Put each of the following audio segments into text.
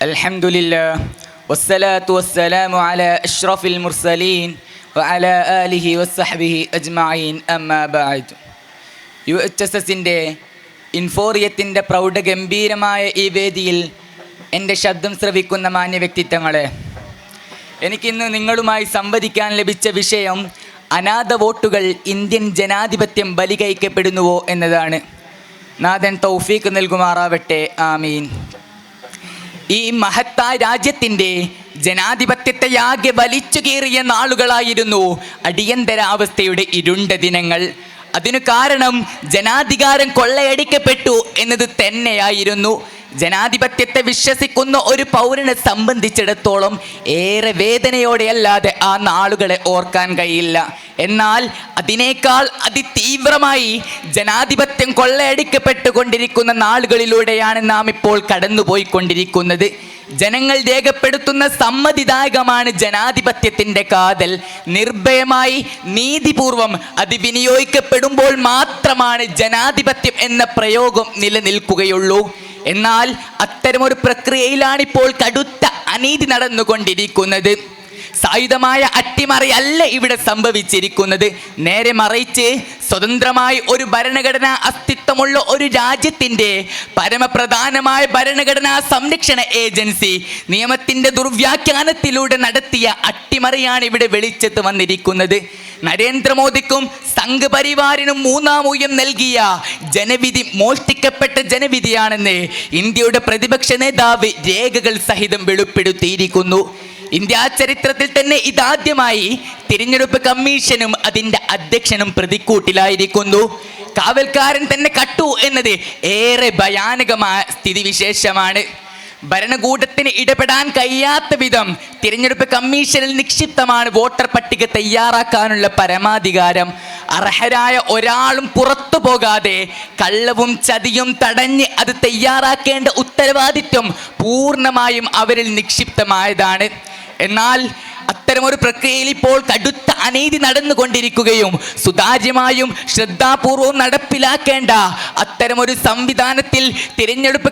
അൽഹംദുലില്ലാ വസ്സലാത്തു വസ്സലാമു അലാ അഷ്റഫിൽ മുർസലീൻ വഅലാ ആലിഹി വസ്സഹ്ബിഹി അജ്മഈൻ അമ്മാ ബഅദ്. UHSSൻ്റെ ഇൻഫോറിയത്തിൻ്റെ പ്രൗഢഗംഭീരമായ ഈ വേദിയിൽ എൻ്റെ ശബ്ദം ശ്രവിക്കുന്ന മാന്യ വ്യക്തിത്വങ്ങളെ, എനിക്കിന്ന് നിങ്ങളുമായി സംവദിക്കാൻ ലഭിച്ച വിഷയം അനാഥ വോട്ടുകൾ ഇന്ത്യൻ ജനാധിപത്യം ബലികഴിക്കപ്പെടുന്നുവോ എന്നതാണ്. നാഥൻ തൗഫീഖ് നൽകുമാറാവട്ടെ, ആമീൻ. ഈ മഹത്തായ രാജ്യത്തിൻ്റെ ജനാധിപത്യത്തെയാകെ വലിച്ചു കീറിയ നാളുകളായിരുന്നു അടിയന്തരാവസ്ഥയുടെ ഇരുണ്ട ദിനങ്ങൾ. അതിനു കാരണം ജനാധികാരം കൊള്ളയടിക്കപ്പെട്ടു എന്നത് തന്നെയായിരുന്നു. ജനാധിപത്യത്തെ വിശ്വസിക്കുന്ന ഒരു പൗരനെ സംബന്ധിച്ചിടത്തോളം ഏറെ വേദനയോടെയല്ലാതെ ആ നാളുകളെ ഓർക്കാൻ കഴിയില്ല. എന്നാൽ അതിനേക്കാൾ അതിതീവ്രമായി ജനാധിപത്യം കൊള്ളയടിക്കപ്പെട്ടുകൊണ്ടിരിക്കുന്ന നാളുകളിലൂടെയാണ് നാം ഇപ്പോൾ കടന്നുപോയിക്കൊണ്ടിരിക്കുന്നത്. ജനങ്ങൾ രേഖപ്പെടുത്തുന്ന സമ്മതിദായകമാണ് ജനാധിപത്യത്തിൻ്റെ കാതൽ. നിർഭയമായി നീതിപൂർവം അത് വിനിയോഗിക്കപ്പെടുമ്പോൾ മാത്രമാണ് ജനാധിപത്യം എന്ന പ്രയോഗം നിലനിൽക്കുകയുള്ളൂ. എന്നാൽ അത്തരമൊരു പ്രക്രിയയിലാണിപ്പോൾ കടുത്ത അനീതി നടന്നുകൊണ്ടിരിക്കുന്നത്. സായുധമായ അട്ടിമറിയല്ല ഇവിടെ സംഭവിച്ചിരിക്കുന്നത്. നേരെ മറിച്ച് സ്വതന്ത്രമായി ഒരു ഭരണഘടനാ അസ്തിത്വമുള്ള ഒരു രാജ്യത്തിൻ്റെ പരമപ്രധാനമായ ഭരണഘടനാ സംരക്ഷണ ഏജൻസി നിയമത്തിൻ്റെ ദുർവ്യാഖ്യാനത്തിലൂടെ നടത്തിയ അട്ടിമറിയാണ് ഇവിടെ വെളിച്ചത്ത് വന്നിരിക്കുന്നത്. നരേന്ദ്രമോദിക്കും സംഘ് പരിവാറിനും മൂന്നാം ഊഴം നൽകിയ ജനവിധി മോഷ്ടിക്കപ്പെട്ട ജനവിധിയാണെന്ന് ഇന്ത്യയുടെ പ്രതിപക്ഷ നേതാവ് രേഖകൾ സഹിതം വെളിപ്പെടുത്തിയിരിക്കുന്നു. ഇന്ത്യ ചരിത്രത്തിൽ തന്നെ ഇതാദ്യമായി തിരഞ്ഞെടുപ്പ് കമ്മീഷനും അതിൻ്റെ അധ്യക്ഷനും പ്രതിക്കൂട്ടിലായിരിക്കുന്നു. കാവൽക്കാരൻ തന്നെ കട്ടു എന്നത് ഏറെ ഭയാനകമായ സ്ഥിതിവിശേഷമാണ്. ഭരണകൂടത്തിന് ഇടപെടാൻ കഴിയാത്ത വിധം തിരഞ്ഞെടുപ്പ് കമ്മീഷനിൽ നിക്ഷിപ്തമാണ് വോട്ടർ പട്ടിക തയ്യാറാക്കാനുള്ള പരമാധികാരം. അർഹരായ ഒരാളും പുറത്തു പോകാതെ കള്ളവും ചതിയും തടഞ്ഞ് അത് തയ്യാറാക്കേണ്ട ഉത്തരവാദിത്വം പൂർണ്ണമായും അവരിൽ നിക്ഷിപ്തമായതാണ്. എന്നാൽ അത്തരമൊരു പ്രക്രിയയിൽ ഇപ്പോൾ കടുത്ത അനീതി നടന്നുകൊണ്ടിരിക്കുകയും സുതാര്യമായും ശ്രദ്ധാപൂർവവും നടപ്പിലാക്കേണ്ട അത്തരമൊരു സംവിധാനത്തിൽ തിരഞ്ഞെടുപ്പ്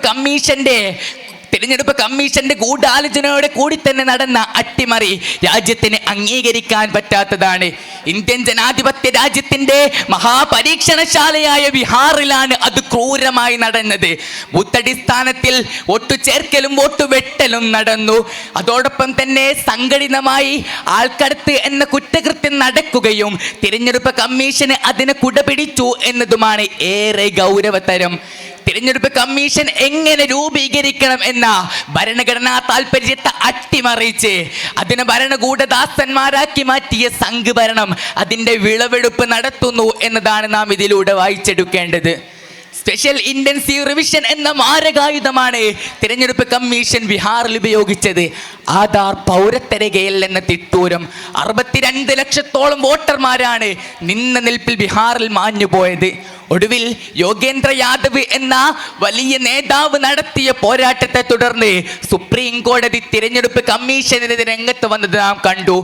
കമ്മീഷന്റെ ഗൂഢാലോചനയോടെ കൂടി തന്നെ നടന്ന അട്ടിമറി രാജ്യത്തിന് അംഗീകരിക്കാൻ പറ്റാത്തതാണ്. ഇന്ത്യൻ ജനാധിപത്യ രാജ്യത്തിൻ്റെ മഹാപരീക്ഷണശാലയായ ബീഹാറിലാണ് അത് ക്രൂരമായി നടന്നത്. ബൂത്തടിസ്ഥാനത്തിൽ വോട്ടു ചേർക്കലും വോട്ടു വെട്ടലും നടന്നു. അതോടൊപ്പം തന്നെ സംഘടിതമായി ആൾക്കടത്ത് എന്ന കുറ്റകൃത്യം നടക്കുകയും തിരഞ്ഞെടുപ്പ് കമ്മീഷന് അതിനെ കുടപിടിച്ചു എന്നതുമാണ് ഏറെ ഗൗരവതരം. തിരഞ്ഞെടുപ്പ് കമ്മീഷൻ എങ്ങനെ രൂപീകരിക്കണം എന്ന ഭരണഘടനാ താൽപര്യത്തെ അട്ടിമറിച്ച് അതിനെ ഭരണകൂടദാസന്മാരാക്കി മാറ്റിയ സംഘ് ഭരണം അതിൻ്റെ വിളവെടുപ്പ് നടത്തുന്നു എന്നതാണ് നാം ഇതിലൂടെ വായിച്ചെടുക്കേണ്ടത്. സ്പെഷ്യൽ ഇൻറ്റൻസീവ് റിവിഷൻ എന്ന മാരകായുധമാണ് തിരഞ്ഞെടുപ്പ് കമ്മീഷൻ ബീഹാറിൽ ഉപയോഗിച്ചത്. ആധാർ പൗരത്വരേഖയിൽ എന്ന തിട്ടൂരം 62 ലക്ഷത്തോളം വോട്ടർമാരാണ് നിന്ന നിൽപ്പിൽ ബീഹാറിൽ മാഞ്ഞുപോയത്. ഒടുവിൽ യോഗേന്ദ്ര യാദവ് എന്ന വലിയ നേതാവ് നടത്തിയ പോരാട്ടത്തെ തുടർന്ന് സുപ്രീം കോടതി തിരഞ്ഞെടുപ്പ് കമ്മീഷനെതിരെ രംഗത്ത് വന്നത് നാം കണ്ടു.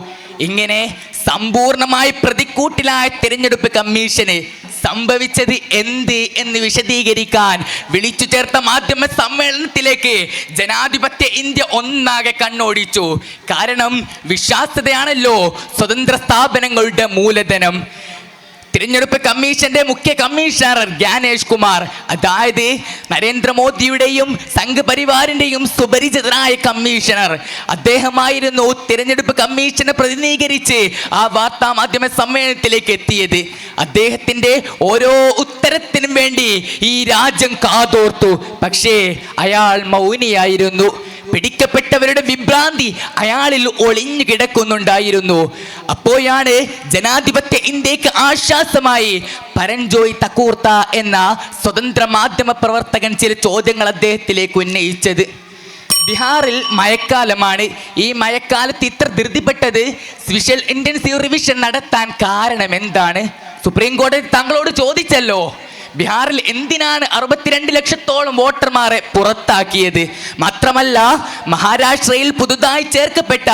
ഇങ്ങനെ സമ്പൂർണമായി പ്രതിക്കൂട്ടിലായ തിരഞ്ഞെടുപ്പ് കമ്മീഷന് സംഭവിച്ചത് എന്ത് എന്ന് വിശദീകരിക്കാൻ വിളിച്ചു ചേർത്ത മാധ്യമ സമ്മേളനത്തിലേക്ക് ജനാധിപത്യ ഇന്ത്യ ഒന്നാകെ കണ്ണോടിച്ചു. കാരണം വിശ്വാസ്യതയാണല്ലോ സ്വതന്ത്ര സ്ഥാപനങ്ങളുടെ മൂലധനം. തിരഞ്ഞെടുപ്പ് കമ്മീഷന്റെ മുഖ്യ കമ്മീഷണർ ജ്ഞാനേഷ് കുമാർ, അതായത് നരേന്ദ്രമോദിയുടെയും സംഘ് പരിവാറിൻ്റെയും സുപരിചിതനായ കമ്മീഷണർ, അദ്ദേഹമായിരുന്നു തിരഞ്ഞെടുപ്പ് കമ്മീഷനെ പ്രതിനിധീകരിച്ച് ആ വാർത്താ മാധ്യമ സമ്മേളനത്തിലേക്ക് എത്തിയത്. അദ്ദേഹത്തിൻ്റെ ഓരോ ഉത്തരത്തിനും വേണ്ടി ഈ രാജ്യം കാതോർത്തു. പക്ഷേ അയാൾ മൗനിയായിരുന്നു. പിടിക്കപ്പെട്ടവരുടെ വിഭ്രാന്തി അയാളിൽ ഒളിഞ്ഞു കിടക്കുന്നുണ്ടായിരുന്നു. അപ്പോഴാണ് ജനാധിപത്യ ഇന്ത്യക്ക് ആശ്വാസമായി പരഞ്ജോയ് തക്കൂർത്ത എന്ന സ്വതന്ത്ര മാധ്യമ പ്രവർത്തകൻ ചില ചോദ്യങ്ങൾ അദ്ദേഹത്തിലേക്ക് ഉന്നയിച്ചത്. ബീഹാറിൽ മഴക്കാലമാണ്. ഈ മഴക്കാലത്ത് ഇത്ര ധൃതിപ്പെട്ടത് സ്പെഷ്യൽ ഇൻറ്റൻസീവ് റിവിഷൻ നടത്താൻ കാരണം എന്താണ്? സുപ്രീം കോടതി താങ്കളോട് ചോദിച്ചല്ലോ. ബീഹാറിൽ എന്തിനാണ് 62 ലക്ഷത്തോളം വോട്ടർമാരെ പുറത്താക്കിയത്? മാത്രമല്ല മഹാരാഷ്ട്രയിൽ പുതുതായി ചേർക്കപ്പെട്ട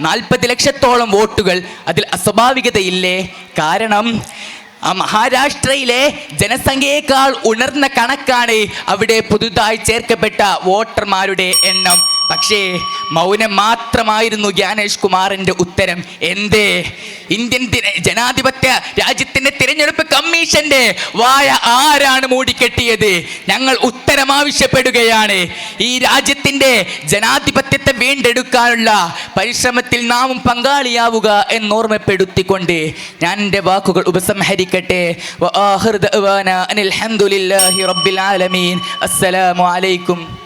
40 ലക്ഷത്തോളം വോട്ടുകൾ, അതിൽ അസ്വാഭാവികതയില്ലേ? കാരണം മഹാരാഷ്ട്രയിലെ ജനസംഖ്യയേക്കാൾ ഉണർന്ന കണക്കാണ് അവിടെ പുതുതായി ചേർക്കപ്പെട്ട വോട്ടർമാരുടെ എണ്ണം. പക്ഷേ മൗനം മാത്രമായിരുന്നു ജ്ഞാനേഷ് കുമാറിന്റെ ഉത്തരം. എന്തേ? ഇന്ത്യൻ ജനാധിപത്യ രാജ്യത്തിന്റെ തിരഞ്ഞെടുപ്പ് കമ്മീഷന്റെ വായ ആരാണ് മൂടിക്കെട്ടിയത്? ഞങ്ങൾ ഉത്തരം ആവശ്യപ്പെടുകയാണ്. ഈ രാജ്യത്തിന്റെ ജനാധിപത്യത്തെ വീണ്ടെടുക്കാനുള്ള പരിശ്രമത്തിൽ നാമും പങ്കാളിയാവുക എന്നോർമ്മപ്പെടുത്തിക്കൊണ്ട് ഞാൻ എൻ്റെ വാക്കുകൾ ഉപസംഹരിക്കട്ടെ. വആഖിറു ദഅ്വാനാ അനിൽ ഹംദുലില്ലാഹി റബ്ബിൽ ആലമീൻ. അസ്സലാമു അലൈക്കും.